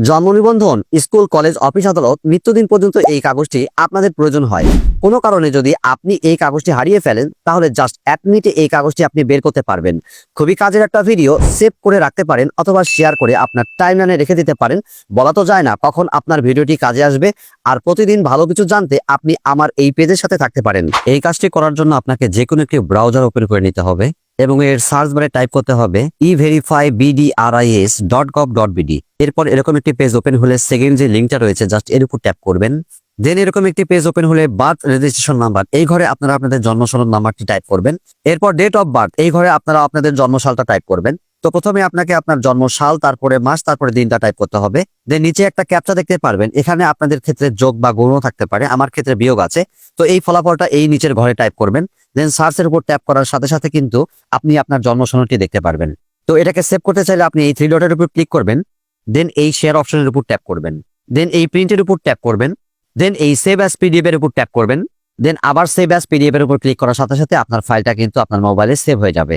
জন্ম নিবন্ধন, school, college, office, আদালত, মৃত্যুদিন পর্যন্ত এই কাগজটি আপনাদের প্রয়োজন হয়। কোনো কারণে যদি আপনি এই কাগজটি হারিয়ে ফেলেন, তাহলে জাস্ট 1 মিনিটে এই কাগজটি আপনি বের করতে পারবেন। খুবই কাজের একটা ভিডিও, সেভ করে রাখতে পারেন অথবা শেয়ার করে আপনার টাইমলাইনে রেখে দিতে পারেন। বলা তো যায় না কখন আপনার ভিডিওটি কাজে আসবে। আর প্রতিদিন ভালো কিছু জানতে আপনি আমার এই পেজের সাথে থাকতে পারেন। এই কাজটি করার জন্য আপনাকে যে কোনো একটি ব্রাউজার ওপেন করে নিতে হবে এবং এর সার্চ বারে টাইপ করতে হবে everifybdris.gov.bd। এরপর এরকম একটি পেজ ওপেন হলে সেকেন্ড যে লিঙ্কটা রয়েছে জাস্ট এর উপর ট্যাপ করবেন। দেন এরকম একটি পেজ ওপেন হলে বার্থ রেজিস্ট্রেশন নাম্বার, এই ঘরে আপনারা আপনাদের জন্ম সনদ নাম্বারটি টাইপ করবেন। এরপর ডেট অফ বার্থ, এই ঘরে আপনারা আপনাদের জন্মসালটা টাইপ করবেন। তো প্রথমে আপনাকে আপনার জন্মসাল, তারপরে মাস, তারপরে দিনটা টাইপ করতে হবে। দেন নিচে একটা ক্যাপচা দেখতে পারবেন, এখানে আপনাদের ক্ষেত্রে যোগ বা গুণ থাকতে পারে, আমার ক্ষেত্রে বিয়োগ আছে। তো এই ফলাফলটা এই নিচের ঘরে টাইপ করবেন। দেন সার্চের উপর ট্যাপ করার সাথে সাথে কিন্তু আপনি আপনার জন্ম সনদটি দেখতে পারবেন। তো এটাকে সেভ করতে চাইলে আপনি এই 3 ডটের উপর ক্লিক করবেন। দেন এই শেয়ার অপশনের উপর ট্যাপ করবেন। দেন এই প্রিন্টের উপর ট্যাপ করবেন। দেন এই সেভ অ্যাজ পিডিএফ এর উপর ট্যাপ করবেন। দেন আবার সেভ অ্যাজ পিডিএফ এর উপর ক্লিক করার সাথে সাথে আপনার ফাইলটা কিন্তু আপনার মোবাইলে সেভ হয়ে যাবে।